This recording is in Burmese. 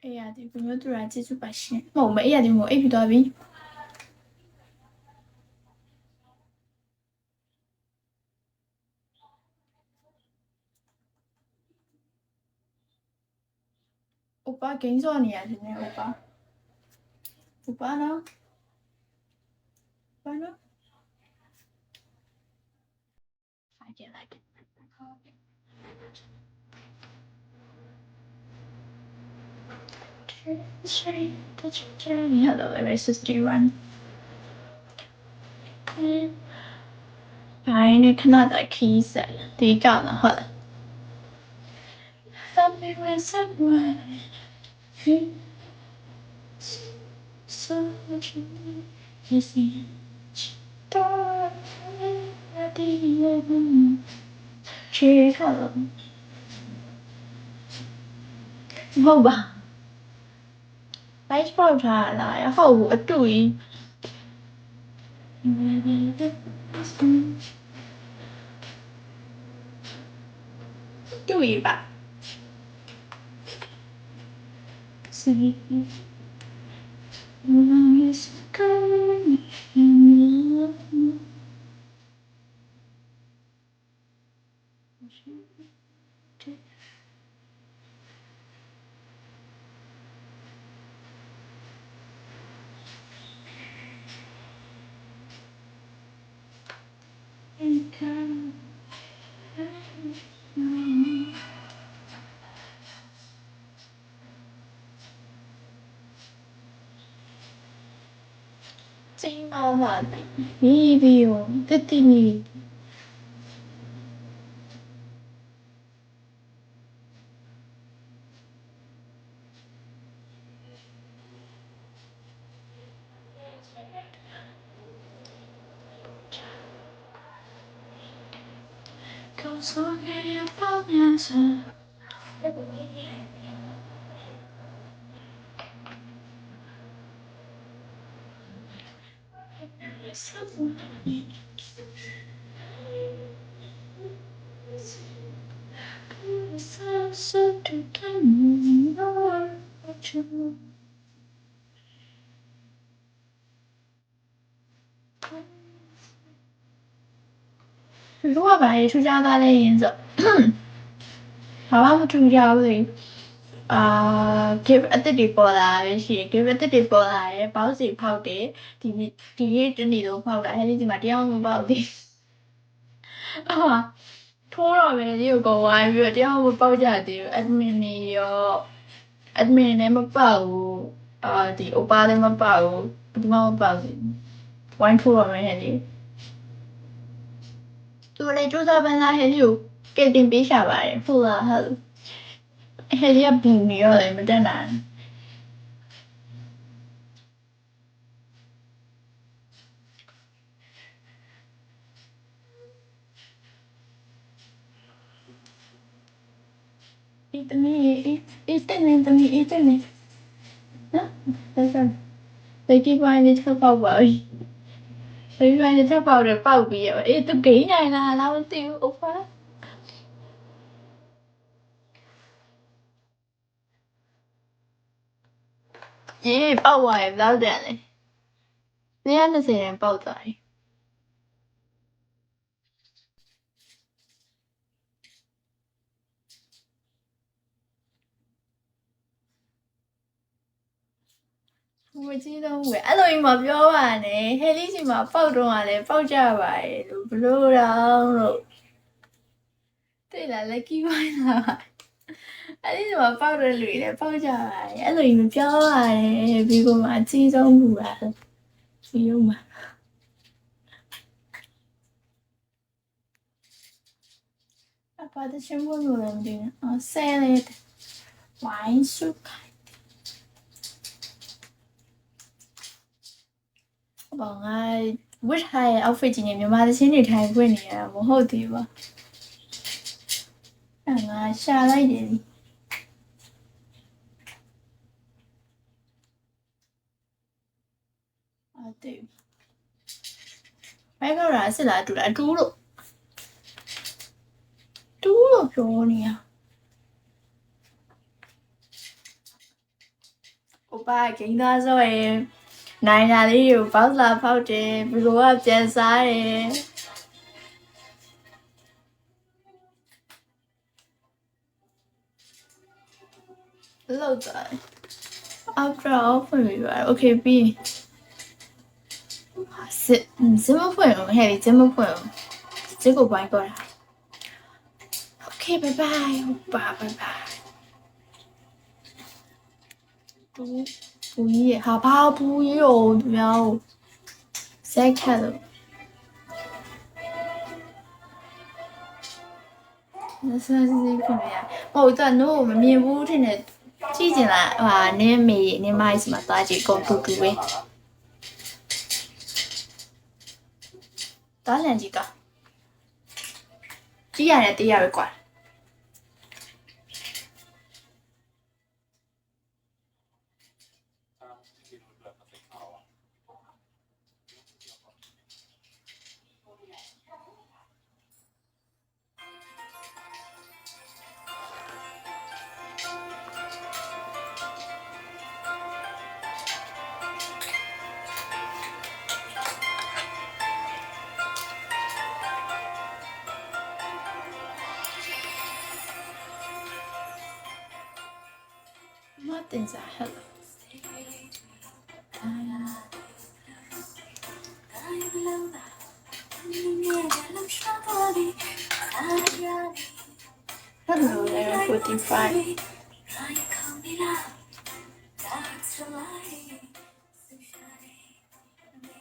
哎呀，对，朋友突然接触把线，我们哎呀，对，我 A P 多边。오빠 갱선이야, 되네, 오빠. 오빠는? 오빠는? I get like it. Hello, erase the run. Fine, you cannot keys it. 第一个了，好了。Something someone so much is in dark at the end. 去看了，好吧。Bách bao trà lại hậu ở tuổi tuổi bạn Chính là review tất nhiên câu số nghe bao nhiêu giờ so to come your true如果把艺术家大类颜色，好吧，我注意下เลยเก็บอัตติပေါ်လာရှိเก็บอัตติပေါ်လာရဲ့ပေါက်စီဖောက်တယ်ဒီတနေ့တော့ဖောက်တာအဲဒီမှာတရားမပေါက်သေးထိုးတော့ပဲဒီကိုကုန်သွားပြီးတော့တရားမပေါက်ကြသေးဘူး admin နေရော admin လည်းမပေါက်ဘူးဒီ OPA လည်းမပေါက်ဘူးဘယ်သူမှမပေါက်ဘူးဝိုင်းထိုးတော့မယ်ဟဲ့လေသူလည်းစူးစမ်းပန်းစားဟဲ့ဒီကိုကဲတင်ပေးရှာပါတယ်ဟုတ်လားဟုတ်ဟဲ့ဒီကပူနေရောလေမတက်နိုင်อีตนี่อีเต้นนี่ตนี่อีเต้นนี่နော်ဆက်ဆက်သိတိပိုင်းလေးချက်ပေါက်ပါပြီသိတိပိုင်းလေးချက်ပေါက်တယ်ပေါက်ပြီးရအေးသူဂိမ်းနိုင်လားလားမသိဘူးဥပ္ပါရေပေါက်သွားရင်ဘယ်လောက်တန်လဲ120ရန်ပေါက်သွားပြီမကြည့်တော့ဘူးအဲ့လိုကြီးမပြောပါနဲ့ဟဲလီစီမှာပေါက်တော့ကလည်းပေါက်ကြပါရဲ့လို့ဘလို့တော့လို့တိတ်လာ lucky ပိုင်းလာအဲ့ဒီမှာပေါက်တဲ့လူတွေလည်းပေါက်ကြပါရဲ့အဲ့လိုကြီးမပြောပါနဲ့ဒီကောင်မှာအကြီးဆုံးမှုပါဒီရုံမှာဘာတချင်မို့လို့လဲမသိဘူးဆဲလေဝိုင်းစုခိုင်ဘောငါဝတ်ထားရဲ့ outfit ကြီးနဲ့မြန်မာသချင်းတွေထိုင်ခွင့်နေရတာမဟုတ်သေးပါအဲ့ငါရှာလိုက်တယ်对，麦克然是来煮来猪肉，猪肉ပြောနေရ ပါဂိမ်းသားစောရင်နိုင်တာလေးကိုပေါက်လာဖောက်တယ်ဘလိုကပြန်စားတယ်လောက်သွား after all ဖွင့်ပြီးပါ okay ပြီးစစ်မဖွင့်ဘူးဟဲ့စစ်မဖွင့်ဘူးစစ်ကိုဘိုင်းပေါ်တာ okay bye bye ဟုတ်ပါ bye bye ဘူးကြီးဟာဘာဘူးကြီးရောသူများကိုစက်ခတ်လို့那是可能呀，我但我们面部天的最近啦，哇，你买什么大姐公嘟嘟诶？打两几个？几样的第二个？我等下好了。Hello there, 45.